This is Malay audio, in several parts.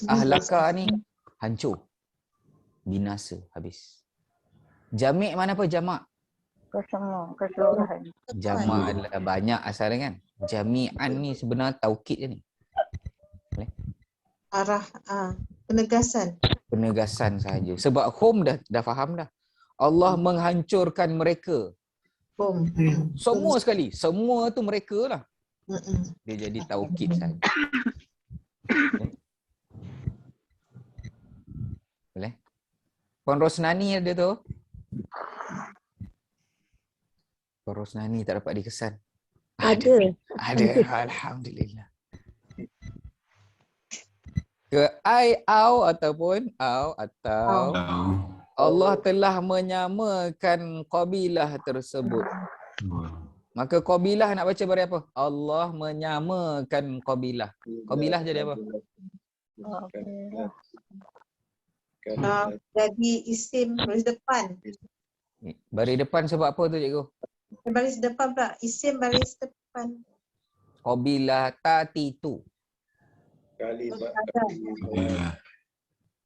Ahlaka ni hancur, binasa, habis. Jami' mana apa jamak? Keseluruhan. Jamak adalah banyak asal dia kan. Jami'an ni sebenarnya taukid je ni. Arah penegasan. Penegasan sahaja. Sebab hum dah faham dah. Allah menghancurkan mereka. Semua sekali. Semua tu mereka lah. Dia jadi taukid sahaja. Boleh? Puan Rosnani ada tu? Puan Rosnani tak dapat dikesan. Ada. Ada. Alhamdulillah. Ke ai, au ataupun au atau Allah telah menyamakan qabilah tersebut. Maka qabilah nak baca bari apa? Allah menyamakan qabilah. Qabilah jadi apa? Jadi isim baris depan. Baris depan sebab apa tu cikgu? Baris depan pula. Isim baris depan. Qabilah tatitu.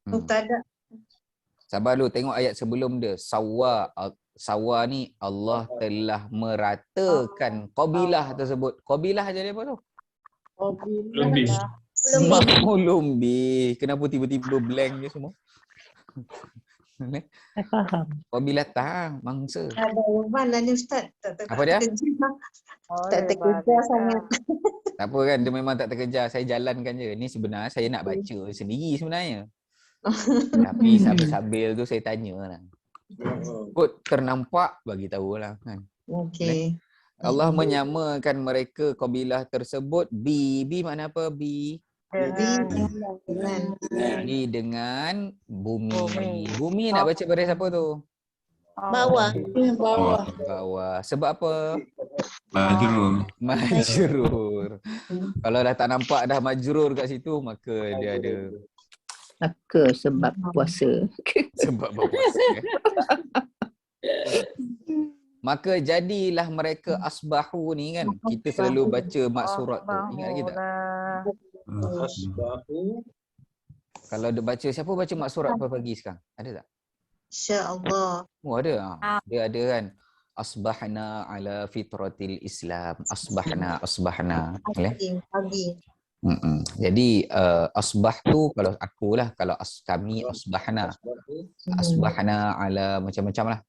Mubtada. Sabar dulu, tengok ayat sebelum dia. Sawa ni Allah telah meratakan qabilah tersebut. Qabilah jadi apa tu? Maf'ulun bih. Kenapa tiba-tiba blank je semua? Saya faham. Qabilah tang, mangsa. Ada mana ni Ustaz? Apa dia? Tak terkejar sangat. Tak apa kan, dia memang tak terkejar. Saya jalankan je. Ni sebenarnya saya nak baca sendiri sebenarnya. Tapi sambil-sambil tu saya tanya lah. Kot ternampak bagi tahulah kan. Okey. Allah menyamakan mereka qabilah tersebut bi mana apa bi dengan bumi. Bumi nak baca baris apa tu? Bawah. Bawah. Sebab apa? Majrur. Majrur. Kalau dah tak nampak dah majrur kat situ, maka dia ada Maka sebab puasa. sebab berpuasa. Maka jadilah mereka asbahu ni kan. Kita selalu baca maksurat tu. Ingat lagi tak? Asbahu. Kalau dia baca, siapa baca maksurat pagi sekarang? Ada tak? Insya-Allah. Oh ada. Dia ada kan. Asbahna ala fitratil Islam. Asbahna. Boleh? Pagi. Jadi asbah tu kalau akulah, kalau kami asbahna. Asbahna ala macam-macam lah.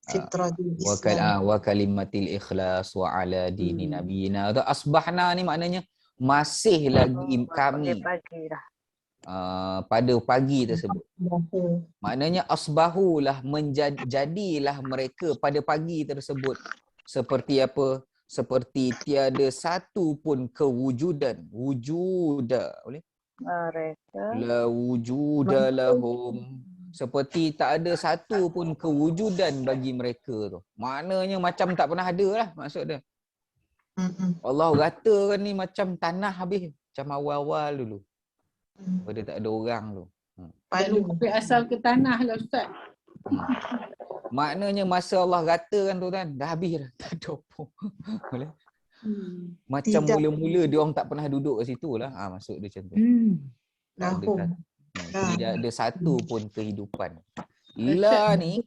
Fitratul Islam. Wa kalimatil ikhlas wa ala dini nabiyina. Asbahna ni maknanya masih lagi kami pada pagi tersebut. Maknanya asbahulah, jadilah mereka pada pagi tersebut seperti apa? Seperti tiada satu pun kewujudan. Wujuda. Boleh? La wujuda lahum. Seperti tak ada satu pun kewujudan bagi mereka tu. Maknanya macam tak pernah ada lah maksud dia. Allah ratakan ni macam tanah habis. Macam awal-awal dulu. Pada tak ada orang tu. Palu sampai asal ke tanah lah Ustaz. Maknanya masa Allah ratakan tu kan, dah habis dah. Tak ada apa. Boleh? Macam mula-mula dia orang tak pernah duduk kat situ lah. Maksud dia macam tu. Tidak ada satu pun kehidupan. La ni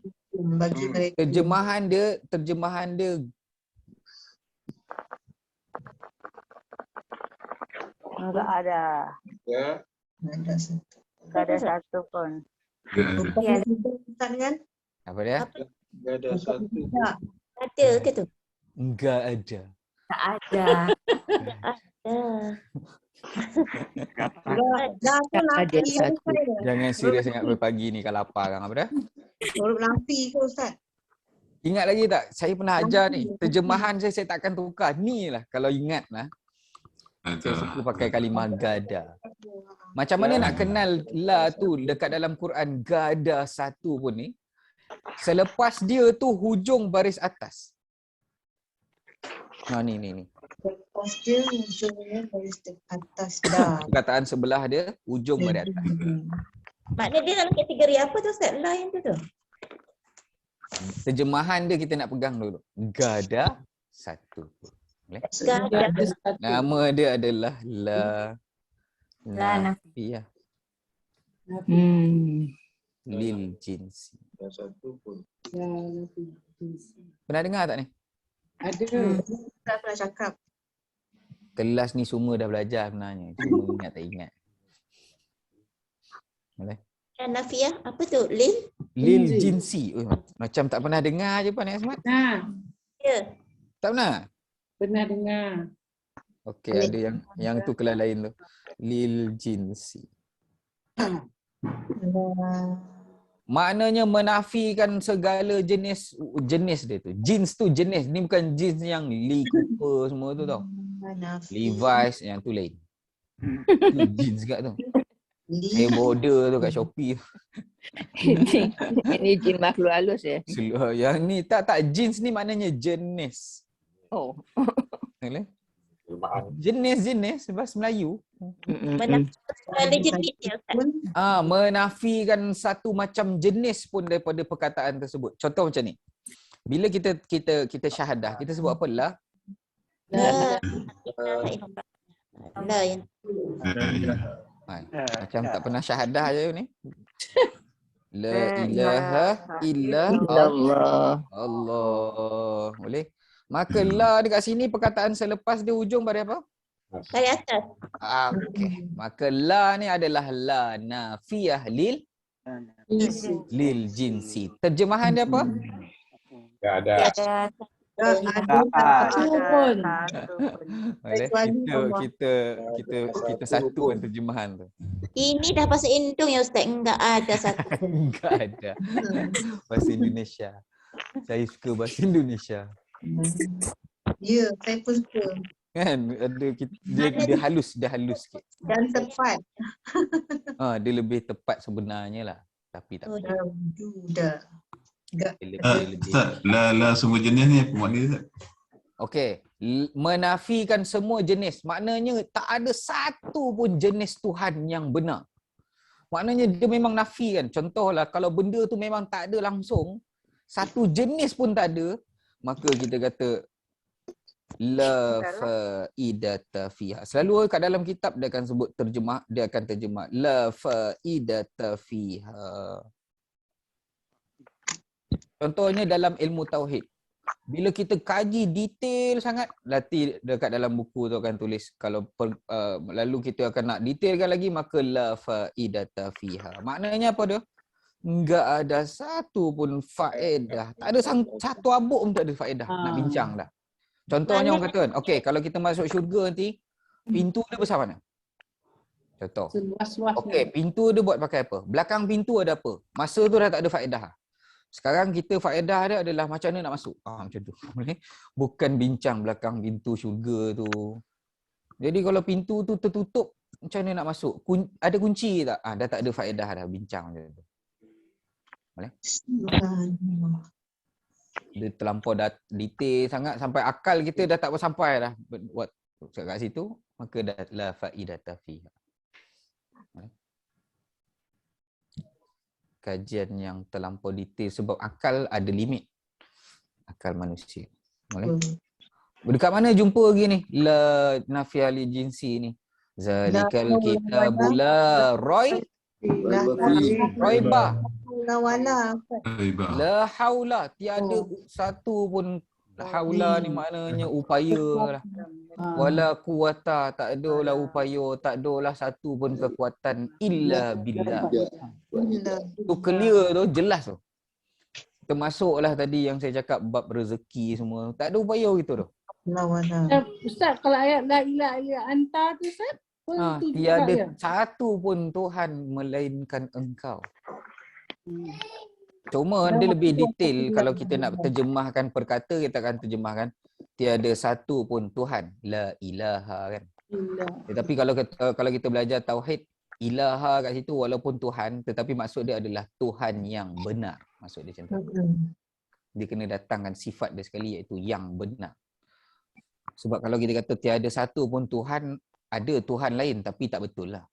terjemahan dia enggak ada. Ya. Enggak ada satu pun. Kan? apa dia? Enggak ada satu. Ada ke tu? Enggak ada. Tak ada. Jangan serius sangat pagi ni kalau lapar kan apa dah? Baru nafi ke Ustaz? Ingat lagi tak? Saya pernah ajar ni. Terjemahan saya takkan tukar. Ni lah kalau ingat lah. Saya suka pakai kalimah gada. Macam mana nak kenal la tu dekat dalam Quran gada satu pun ni? Selepas dia tu hujung baris atas. Ni. Lepas dia ujungnya baris atas dah. Perkataan sebelah dia ujung baris atas. Maknanya dia dalam kategori apa tu Ustaz? La yang tu tu? Terjemahan dia kita nak pegang dulu. Gada satu. Boleh? Gada. Nama dia adalah La Nafiyah. Lil jinsi. Ada satu pun. Pernah dengar tak ni? Ada. Tak pernah cakap. Kelas ni semua dah belajar sebenarnya. Cuma ingat tak ingat. Boleh? Dan Nafiah, apa tu? Lil? Lil jinsi. Macam tak pernah dengar je Puan Asmat. Ya. Tak pernah? Pernah dengar. Okey, ada yang tu kelas lain tu. Lil jinsi. Maknanya menafikan segala jenis dia tu. Jeans tu jenis. Ni bukan jeans yang Lee Cooper semua tu tau. Levi's yang tu lain. Tu jeans kat tu. Saya border tu kat Shopee. Ini jin makhluk halus ya. Yang ni tak jeans ni maknanya jenis. Oh. Boleh? Jenis bahasa Melayu. Menafikan segala jenis ya Ustaz. Menafikan satu macam jenis pun daripada perkataan tersebut. Contoh macam ni. Bila kita syahadah, kita sebut apa lah? La ilaha Macam tak pernah syahadah je ni. La ilaha illa Allah. Boleh? Maka la dekat sini perkataan selepas dia hujung pada apa? Dari atas. Okey. Maka la ni adalah la nafiyah lil jinsi. Terjemahan dia apa? Tak ada. Kita satukan terjemahan tu. Ini dah bahasa Indung ya Ustaz. Enggak ada satu. Enggak ada. Bahasa Indonesia. Saya suka bahasa Indonesia. Ya, saya pun suka. Kan dia halus sikit. Dan tepat. Dia lebih tepat sebenarnya lah. Tapi tak. Dah. Ustaz, la semua jenis ni apa makna Ustaz? Okey, menafikan semua jenis. Maknanya tak ada satu pun jenis Tuhan yang benar. Maknanya dia memang nafi kan. Contohlah kalau benda tu memang tak ada langsung, satu jenis pun tak ada, maka kita kata la faidata fiha. Selalu kat dalam kitab dia akan sebut dia akan terjemah la faidata fiha. Contohnya dalam ilmu tauhid. Bila kita kaji detail sangat, nanti dekat dalam buku tu akan tulis kalau lalu kita akan nak detailkan lagi, maka la faidata fiha. Maknanya apa dia? Enggak ada satu pun faedah. Tak ada satu abuk pun tak ada faedah nak bincang dah. Contohnya orang kata kan, okey, kalau kita masuk syurga nanti, pintu dia besar mana? Contoh. Okey, pintu dia buat pakai apa? Belakang pintu ada apa? Masa tu dah tak ada faedah. Sekarang kita faedah dia adalah macam mana nak masuk. Macam tu. Bukan bincang belakang pintu syurga tu. Jadi kalau pintu tu tertutup, macam mana nak masuk? Ada kunci tak? Dah tak ada faedah dah bincang macam tu. Boleh? Dia terlampau detail sangat sampai akal kita dah tak sampai dah buat kat situ, maka dah la faidata fiha. Kajian yang terlampau detail sebab akal ada limit. Akal manusia. Boleh? Dekat mana jumpa lagi ni? La nafiyah li jinsi ni. Zalikal kitabula roiba. La haula, tiada satu pun. Haula ni maknanya upaya lah. Wala quwata, tak adalah upaya, tak adalah satu pun kekuatan illa billah. Tu clear tu, jelas tu. Termasuklah tadi yang saya cakap bab rezeki semua. Tak ada upaya gitu tu. Ustaz, kalau ayat la ilaha illa anta tu Ustaz, tiada satu pun Tuhan melainkan engkau. Cuma dia lebih detail. Kalau kita nak terjemahkan perkata, kita akan terjemahkan tiada satu pun Tuhan, la ilaha kan. Tetapi kalau kita belajar tauhid, ilaha kat situ walaupun Tuhan, tetapi maksud dia adalah Tuhan yang benar. Maksud dia macam tu. Dia kena datangkan sifat dia sekali, iaitu yang benar. Sebab kalau kita kata tiada satu pun Tuhan, ada Tuhan lain tapi tak betul lah.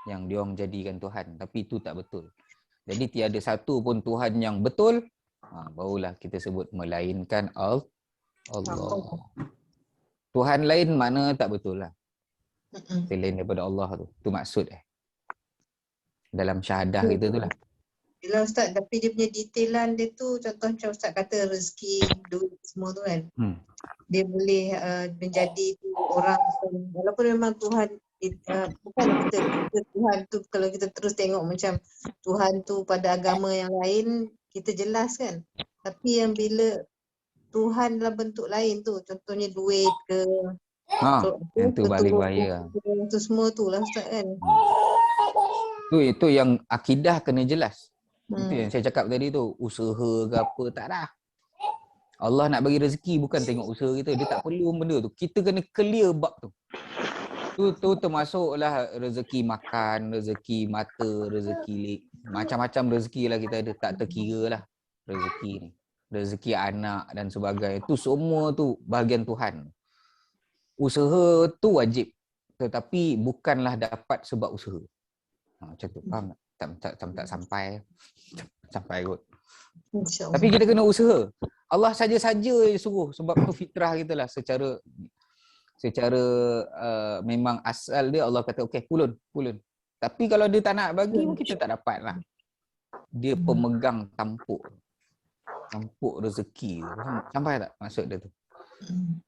Yang dia orang jadikan Tuhan, tapi itu tak betul. Jadi tiada satu pun Tuhan yang betul, barulah kita sebut melainkan Allah. Tuhan lain mana tak betul lah. Selain daripada Allah tu. Itu maksud dalam syahadah kita tu lah. Yelah Ustaz, tapi dia punya detailan dia tu, contoh macam Ustaz kata rezeki, duit semua tu kan. Dia boleh menjadi tu orang, walaupun memang Tuhan, bukan kita Tuhan tu, kalau kita terus tengok macam Tuhan tu pada agama yang lain, kita jelas kan. Tapi yang bila Tuhan dalam bentuk lain tu, contohnya duit ke, Yang tu paling bahaya. tu semua tu lah Ustaz kan. Itu yang akidah kena jelas. Itu yang saya cakap tadi tu, usaha ke apa, tak dah. Allah nak bagi rezeki bukan tengok usaha kita, dia tak perlu benda tu. Kita kena clear bab tu. Tu termasuklah rezeki makan, rezeki mata, rezeki macam-macam rezeki lah kita ada, tak terkira lah rezeki ni. Rezeki anak dan sebagainya. Tu semua tu bahagian Tuhan. Usaha tu wajib, tetapi bukanlah dapat sebab usaha. Macam tu, faham tak? Tak sampai kot. Tapi kita kena usaha. Allah saja-saja suruh, sebab tu fitrah kita lah, secara memang asal dia Allah kata okey pulun. Tapi kalau dia tak nak bagi, kita tak dapat lah. Dia pemegang tampuk rezeki. Sampai tak maksud dia tu?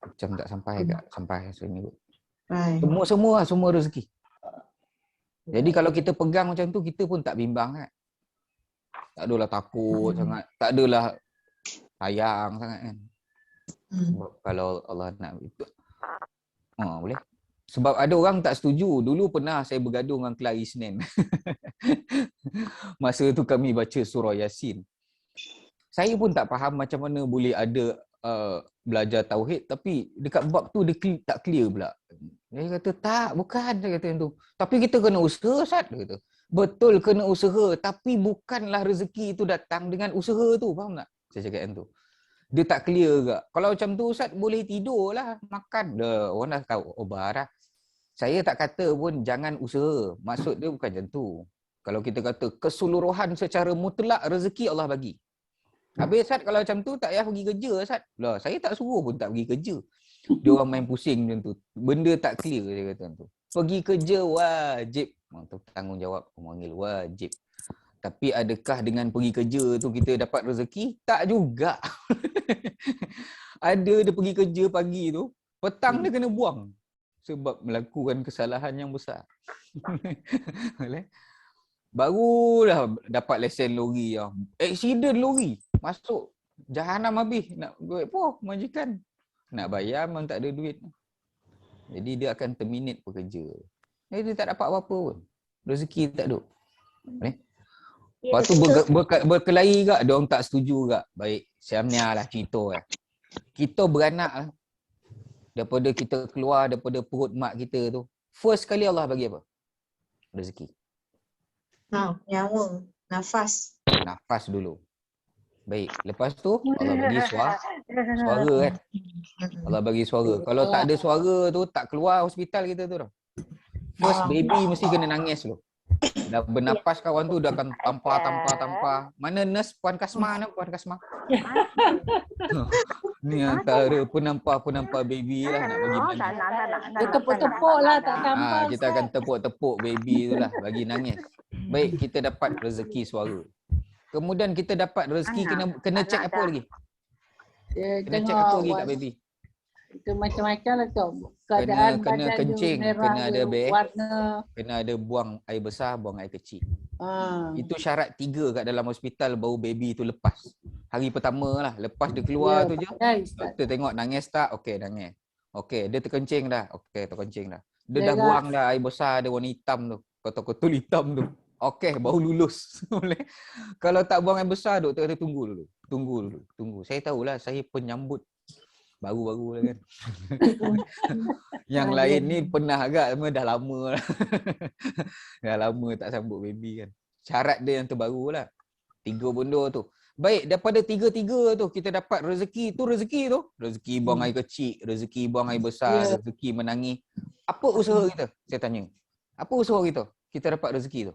Macam tak sampai sini. Semua rezeki. Jadi kalau kita pegang macam tu, kita pun tak bimbang kan. Tak adalah takut sangat, tak adalah sayang sangat kan. Kalau Allah nak itu. Boleh. Sebab ada orang tak setuju. Dulu pernah saya bergaduh dengan Kelari Senin. Masa tu kami baca surah Yasin. Saya pun tak faham macam mana boleh ada belajar tauhid tapi dekat bab tu dia tak clear pula. Dia kata tak, bukan, dia kata yang tu. Tapi kita kena usaha, Ustaz, dia kata. Betul kena usaha, tapi bukanlah rezeki itu datang dengan usaha tu, faham tak? Saya cakap yang tu. Dia tak clear ke? Kalau macam tu Ustaz, boleh tidur lah, makan. Dah, orang dah tahu obat lah. Saya tak kata pun jangan usaha. Maksud dia bukan macam tu. Kalau kita kata keseluruhan secara mutlak rezeki Allah bagi. Habis Ustaz, kalau macam tu tak payah pergi kerja Ustaz. Lah, saya tak suruh pun tak pergi kerja. Dia orang main pusing macam tu. Benda tak clear dia kata tu. Pergi kerja wajib. Tanggungjawab memanggil wajib. Tapi adakah dengan pergi kerja tu kita dapat rezeki? Tak juga. Ada dia pergi kerja pagi tu, petang dia kena buang. Sebab melakukan kesalahan yang besar. Barulah dapat lesen lori. Accident lori. Masuk jahanam habis. Nak duit apa majikan? Nak bayar memang tak ada duit. Jadi dia akan terminate pekerja. Jadi dia tak dapat apa-apa pun. Rezeki tak ada. Lepas tu berkelahi ke, dia orang tak setuju ke. Baik, Syamnia lah cerita lah. Kita beranak lah. Daripada kita keluar daripada perut mak kita tu, first kali Allah bagi apa? Rezeki. Nyawa, nafas. Nafas dulu. Baik, lepas tu Allah bagi suara kan. Allah bagi suara. Kalau tak ada suara tu, tak keluar hospital kita tu dah. First baby mesti kena nangis dulu. Dah bernapas kawan tu dah akan tampar. Mana nurse Puan Kasma? Ni antara penampar baby lah nak bagi nangis. Dia tepuk-tepuk lah, tak tampar. Kita akan tepuk-tepuk baby tu lah bagi nangis. Baik, kita dapat rezeki suara. Kemudian kita dapat rezeki, kena check apa lagi? Kena check apa lagi kat baby? Itu macam-macam lah tu. Keadaan kena kencing, merah, kena ada warna. Kena ada buang air besar, buang air kecil. Itu syarat 3 kat dalam hospital baru baby tu lepas. Hari pertama lah, lepas dia keluar tu je. Doktor tengok nangis tak? Okey, nangis. Okey, dia terkencing dah. Okey, terkencing dah. Dia dah buang dah air besar, ada warna hitam tu. Kotor-kotor hitam tu. Okey, baru lulus. Kalau tak buang air besar, doktor kata tunggu dulu. Tunggu. Saya tahulah, saya penyambut baru-baru lah kan. Yang lain ni pernah agak, dah lama lah. Dah lama tak sambut baby kan. Syarat dia yang terbaru lah. 3 benda tu. Baik, daripada 3 tu kita dapat rezeki tu. Rezeki buang air kecil, rezeki buang air besar, rezeki menangis. Apa usaha kita? Saya tanya. Apa usaha kita? Kita dapat rezeki tu.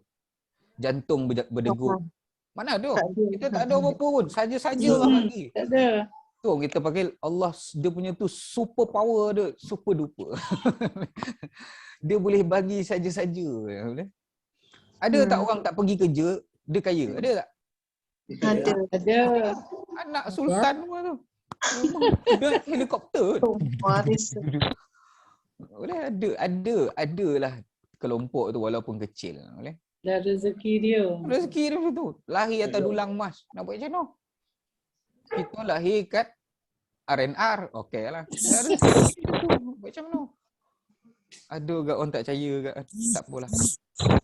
Jantung berdegup. Mana ada? Kita tak ada apa-apa pun. Saja-saja lah bagi. Tak ada. Tu kita panggil Allah, dia punya tu super power dia, super duper. Dia boleh bagi saja-saja. Ada tak orang tak pergi kerja, dia kaya? Ada tak? Ada. Ada. Anak sultan semua tu. Memang dia helikopter. Waris. Boleh adalah kelompok tu walaupun kecil. Boleh. Dah rezeki dia. Rezeki dia macam tu. Lahir atas dulang emas. Nak buat macam mana? Kita lahir kat R&R. Okey lah. Dah rezeki dia tu. Buat macam mana? Ada kat orang tak percaya kat. Tak apalah.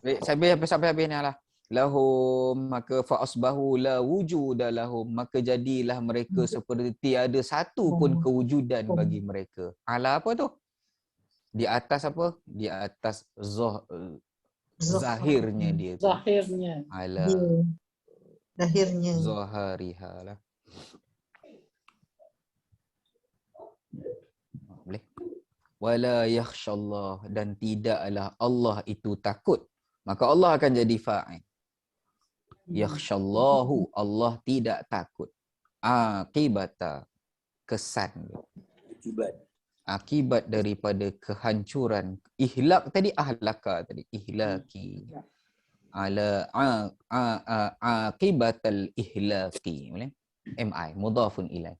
Baik, sampai habis ni lah. Lahum maka fa'asbahu la wujuda lahum, maka jadilah mereka seperti tiada satu pun kewujudan bagi mereka. Ala apa tu? Di atas apa? Di atas zahirnya dia tu. Zahirnya. Ala Lahirnya. zahariha lah. Boleh. Wala yakhshallah, dan tidaklah Allah itu takut. Maka Allah akan jadi fa'il. Yakhshallahu, Allah tidak takut. Akibata, kesan. Akibat daripada kehancuran. Ihlak tadi, ahlaka tadi. Ihlaki. Ala akibatal ihlaki. Boleh? MI, mudhafun ilaih.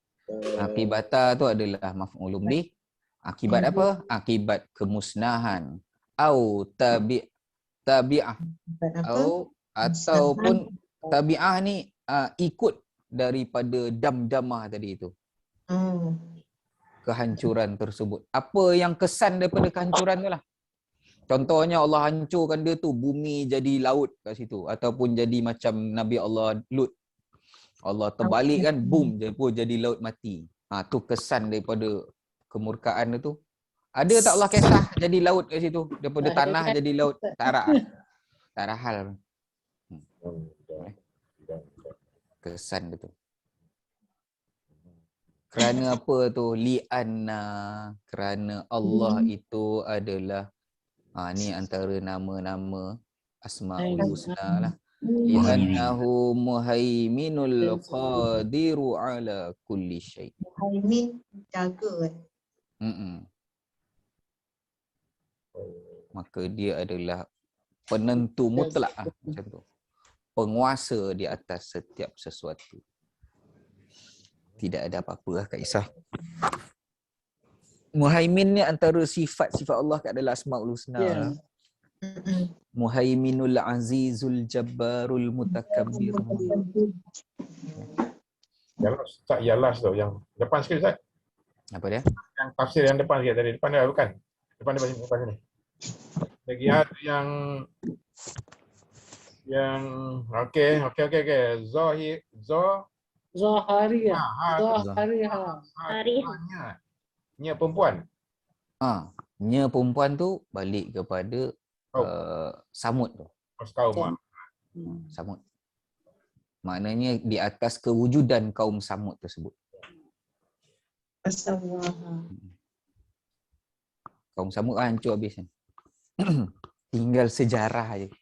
Akibata tu adalah maf'ulun bih. Akibat apa? Akibat kemusnahan. Au tabi'ah. Ataupun tabi'ah ni ikut daripada damdamah tadi itu. Kehancuran tersebut. Apa yang kesan daripada kehancuran tu lah. Contohnya Allah hancurkan dia tu, bumi jadi laut kat situ. Ataupun jadi macam Nabi Allah Lut. Allah terbalik kan, boom, jadi laut mati. Tu kesan daripada kemurkaan dia tu. Ada tak Allah kisah jadi laut kat situ? Daripada tanah jadi laut. Tak ada hal. Kesan dia tu. Kerana apa tu? Li'anna, kerana Allah itu adalah ni antara nama-nama Asmaul Husna lah. Li'annahu muhaiminul qadiru ala kulli syai'. Muhaimin, jaga. Maka dia adalah penentu mutlak lah, macam tu. Penguasa di atas setiap sesuatu. Tidak ada apa-apa lah Kak Isah. Muhaimin ni antara sifat-sifat Allah kat dalam Asmaul Husna. Yeah. Muhaiminul azizul jabbarul mutakabbir. Yalas tu yang depan sikit Ustaz. Apa dia? Yang tafsir yang depan sikit tadi. Depan dia bukan? Depan sini. Lagi ada yang okey. Zahariha. Nya perempuan. Nya perempuan tu balik kepada Samud tu. Kaum. Samud. Maknanya di atas kewujudan kaum Samud tersebut. Kaum Samud hancur habis kan. Tinggal sejarah aje.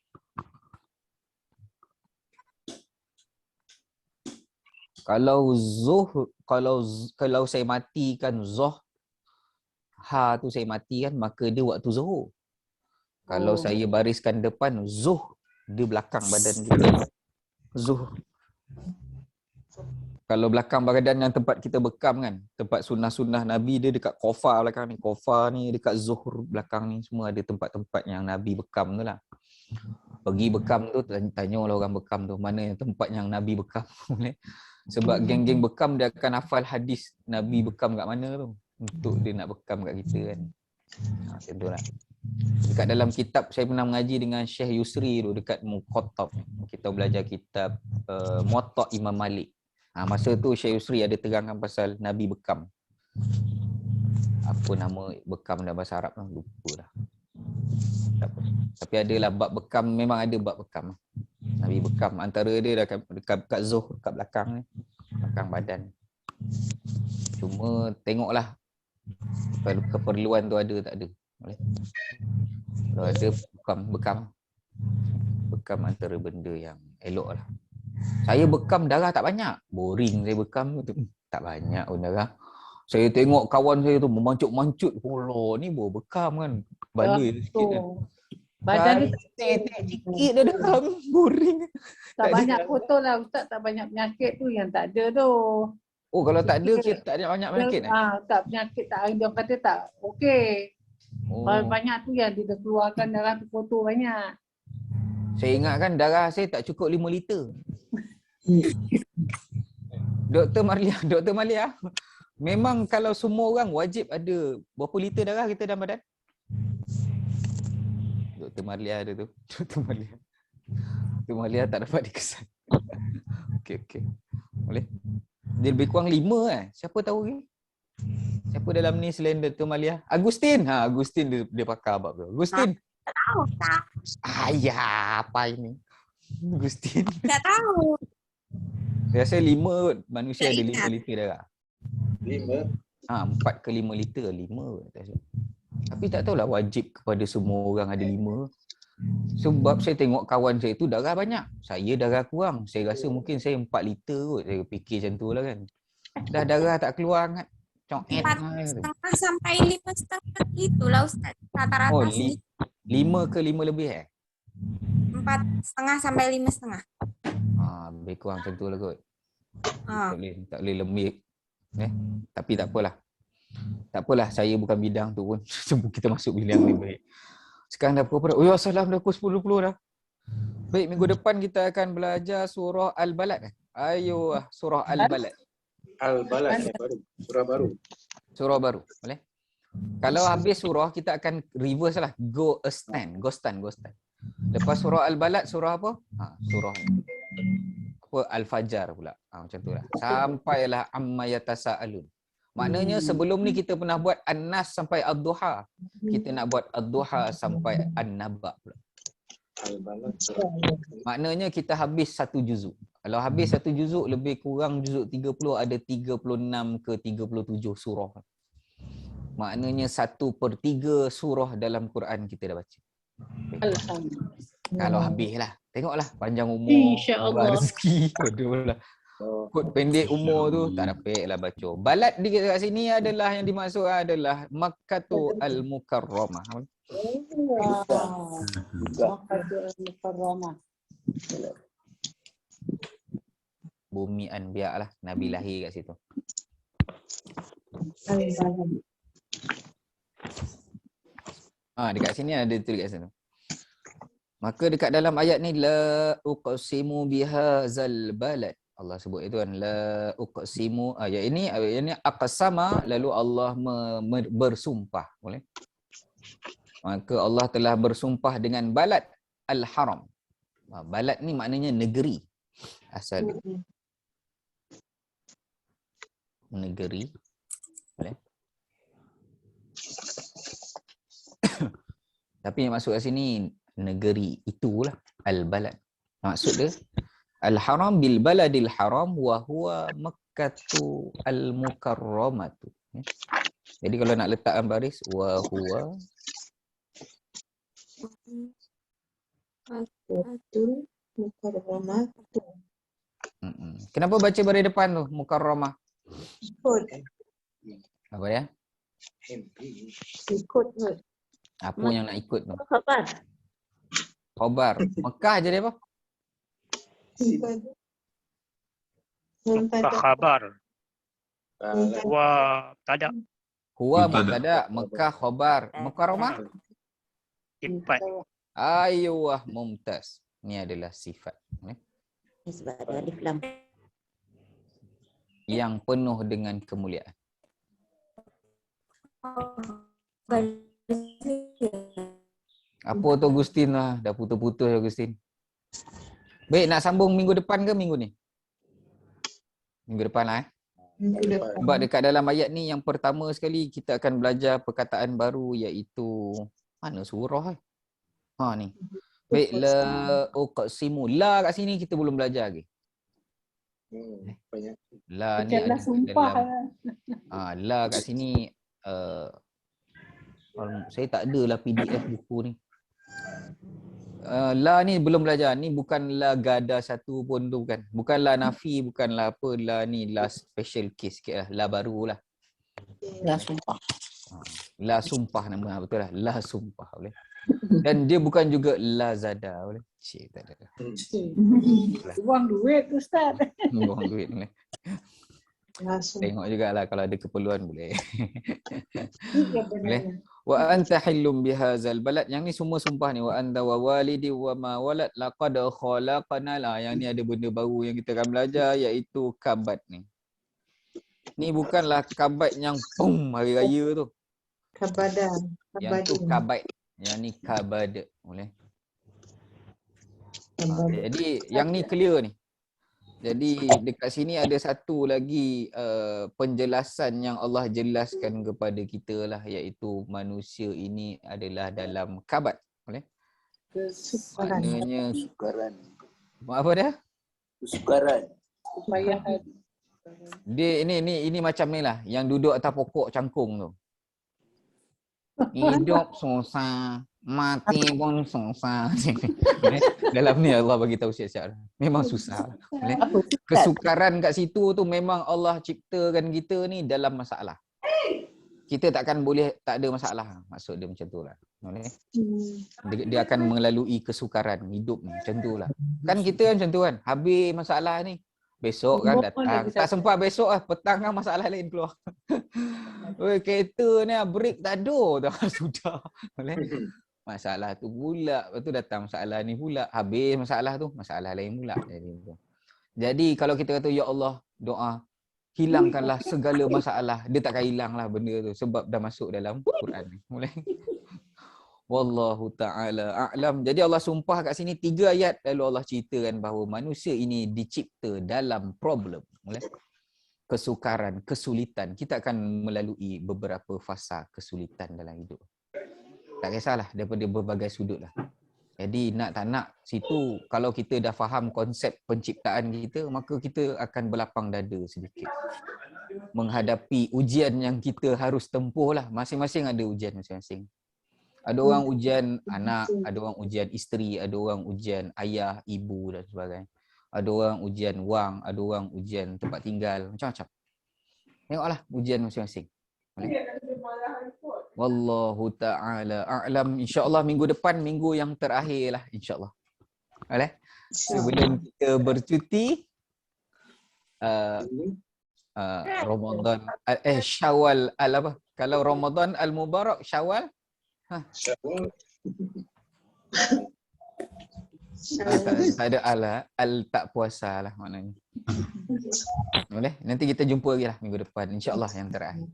Kalau saya matikan tu saya matikan, maka dia waktu zuhur. Kalau saya bariskan depan dia belakang badan kita. Zuhur. Kalau belakang badan yang tempat kita bekam kan, tempat sunnah-sunnah Nabi dia dekat kofa belakang ni. Kofa ni dekat zuhur belakang ni, semua ada tempat-tempat yang Nabi bekam tu lah. Pergi bekam tu, tanyalah orang bekam tu, mana yang tempat yang Nabi bekam. Sebab geng-geng bekam dia akan hafal hadis Nabi bekam kat mana tu, untuk dia nak bekam kat kita kan. Macam tu lah. Dekat dalam kitab, saya pernah mengaji dengan Syekh Yusri tu dekat Muqattab. Kita belajar kitab Muwatta Imam Malik. Masa tu Syekh Yusri ada terangkan pasal Nabi bekam. Apa nama bekam dalam bahasa Arab lah, lupa dah. Tapi adalah bab bekam, memang ada bab bekam. Nabi bekam, antara dia dekat zuhur, dekat belakang ni, belakang badan. Cuma tengoklah keperluan tu ada tak ada. Boleh. Kalau ada bekam antara benda yang elok lah. Saya bekam darah tak banyak. Boring saya bekam tu. Tak banyak pun darah. Saya tengok kawan saya tu memancut-mancut. Allah ni baru bekam kan. Balai sikit kan. Badan dia sikit dah boring. tak banyak foto lah Ustaz, tak banyak penyakit tu yang tak ada tu. Oh, kalau tak ada kita tak ada banyak penyakit. Tak penyakit tak ada, dia kata tak okey. Oh. Kalau banyak tu yang dia keluarkan darah tu foto banyak. Saya ingat kan darah saya tak cukup 5 liter. Dr. Malia, memang kalau semua orang wajib ada berapa liter darah kita dalam badan? Dr. Malia ada tu. Dr. Malia tak dapat dikesan. Okey. Boleh? Dia lebih kurang 5 Siapa tahu ni? Siapa dalam ni selain Dr. Malia? Agustin. Agustin dia pakar bab tu. Agustin. Tak tahu tak. Ayah, apa ini? Agustin. Tak tahu. Biasa 5 manusia Tak ada ingat. 5 liter darah. 5. 4 ke 5 liter, 5 tak silap. Tapi tak tahulah wajib kepada semua orang ada 5. Sebab saya tengok kawan saya tu darah banyak. Saya darah kurang. Saya rasa mungkin saya 4 liter kot. Saya fikir macam tu lah kan. Dah darah tak keluar sangat. Coet. 4,5 sampai 5,5 itulah Ustaz. Rata-rata Oh, sini 5 ke 5 lebih 4,5 sampai 5,5. Lebih kurang macam tu lah kot. Ha. Tak boleh lembik. Tapi tak apalah. Tak apalah, saya bukan bidang tu pun. Kita masuk bidang ni baik. Sekarang dah pukul berapa? Oh, salam dah pukul 10.20 dah. Baik, minggu depan kita akan belajar surah Al-Balad. Ayo, surah Al-Balad. Al-Balad baru. Surah baru. Surah baru, boleh? Kalau habis surah, kita akan reverse lah. Go stand. Lepas surah Al-Balad, surah apa? Surah apa? Al-Fajar pula. Macam tu lah. Sampailah amma yatasa'alun. Maknanya sebelum ni kita pernah buat An-Nas sampai Ad-Duha. Kita nak buat Ad-Duha sampai An-Naba pula. Al-Balad. Maknanya kita habis satu juzuk. Kalau habis satu juzuk, lebih kurang juzuk 30, ada 36 ke 37 surah. Maknanya 1/3 surah dalam Quran kita dah baca. Alhamdulillah. Kalau habis lah. Tengoklah panjang umur, InsyaAllah. rezeki. Aduh lah. Kod pendek umur tu tak dapat lah baca. Balad di kat sini adalah yang dimaksud adalah Makkatu Al-Mukarramah. Mukarramah. Bumi Anbiya lah. Nabi lahir kat situ. Dekat sini ada tulis kat situ. Maka dekat dalam ayat ni la uqsimu bihadzal balad. Allah sebut itu kan la uqsimu. Ayat ini aqsama, lalu Allah bersumpah, boleh? Maka Allah telah bersumpah dengan balad al-haram. Balad ni maknanya negeri. Asal dia. Negeri. Boleh? Tapi yang masuk kat sini negeri itulah al-balad. Maksud dia al-haram bil baladil haram wa huwa Makkatu al-Mukarramatu. Jadi kalau nak letakkan baris wa huwa Betul. Mukarramah. Kenapa baca baris depan tu Mukarramah? Ikut. Apa ya? Ikut kot. Apa yang nak ikut tu? Khabar. Khabar. Mekah je dia apa? Khabar. Tada. Huwa mubtada, Mekah khabar. Mukarramah? Sifat. Ayuh, mumtaz. Ini adalah sifat. Sebab ada alif lam. Yang penuh dengan kemuliaan. Apa tu Agustin lah? Dah putus-putus Agustin. Baik, nak sambung minggu depan ke minggu ni? Minggu depan lah Sebab dekat dalam ayat ni yang pertama sekali kita akan belajar perkataan baru iaitu mana surah ni. Baik, la uqsimu. La kat sini kita belum belajar lagi. Banyak. La ni Macamlah ada sumpah dalam la kat sini saya tak adalah PDF buku ni. La ni belum belajar. Ni bukan la gada satu pun tu bukan. Bukan la nafi, bukanlah apa. La ni la special case sikit lah. La baru lah. La sumpah. La sumpah nama betul lah. La sumpah boleh. Dan dia bukan juga Lazada boleh. Cik tak ada. Buang duit Ustaz. Buang duit boleh. Langsung. Tengok jugalah kalau ada keperluan boleh. Ya, Boleh. Wa anta hillum bihadzal balad. Yang ni semua sumpah ni. Wa anta wa walidi wa ma walad laqad khalaqana la. Yang ni ada benda baru yang kita akan belajar iaitu kabat ni. Ni bukanlah kabat yang pum hari raya tu. Kabadan. Yang tu kabat. Yang ni kabad. Boleh. Jadi yang ni clear ni. Jadi dekat sini ada satu lagi penjelasan yang Allah jelaskan kepada kita lah, iaitu manusia ini adalah dalam kabat. Boleh? Maknanya Kesukaran. apa dia? Kesukaran. Kepayahan. Dia ini macam ni lah, yang duduk atas pokok cangkung tu. Hidup susah, mati pun susah. Dalam ni Allah bagi tahu siap-siap. Memang susah. Kesukaran kat situ tu memang Allah ciptakan kita ni dalam masalah. Kita takkan boleh tak ada masalah. Maksud dia macam tu lah. Dia akan melalui kesukaran hidup ni. Macam tu lah. Kan kita macam tu kan. Habis masalah ni. Besok kan datang. Tak sempat besok lah. Petang kan masalah lain keluar. Oi, kereta ni break tak ada dah. Sudah. Masalah tu pula. Lepas tu datang masalah ni pula. Habis masalah tu. Masalah lain pula. Jadi kalau kita kata, ya Allah, doa. Hilangkanlah segala masalah. Dia takkan hilang lah benda tu. Sebab dah masuk dalam Quran ni. Boleh? Wallahu ta'ala a'lam. Jadi Allah sumpah kat sini 3 ayat. Lalu Allah ceritakan bahawa manusia ini dicipta dalam problem. Boleh? Kesukaran, kesulitan. Kita akan melalui beberapa fasa kesulitan dalam hidup. Tak kisahlah daripada berbagai sudut lah. Jadi nak tak nak situ, kalau kita dah faham konsep penciptaan kita, maka kita akan berlapang dada sedikit. Menghadapi ujian yang kita harus tempuh lah. Masing-masing ada ujian masing-masing. Ada orang ujian anak, ada orang ujian isteri, ada orang ujian ayah, ibu dan sebagainya. Ada orang ujian wang, ada orang ujian tempat tinggal, macam-macam. Tengoklah ujian masing-masing. Wallahu ta'ala a'lam. InsyaAllah minggu depan, minggu yang terakhir lah insyaAllah. Boleh? Sebelum kita bercuti, Ramadan, Syawal apa? Kalau Ramadan al-Mubarak, Syawal? Syawal. Tak ada al tak puasa lah maknanya. Boleh? Nanti kita jumpa lagi lah minggu depan insya-Allah yang terakhir.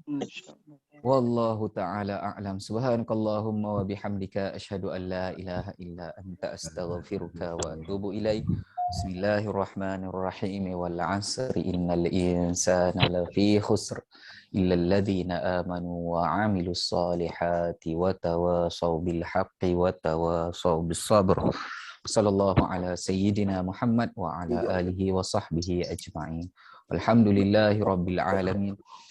Wallahu ta'ala a'lam. Subhanakallahumma wa bihamdika asyhadu an la ilaha illa anta astaghfiruka wa atubu ilaik. Bismillahirrahmanirrahim. Wal 'asri innal insana lafi khusr illa alladhina amanu wa 'amilus solihati wa tawasaw bil haqqi wa tawasaw bis sabr. Sallallahu ala sayyidina Muhammad wa ala alihi wa sahbihi ajma'in. Alhamdulillahi rabbil alamin.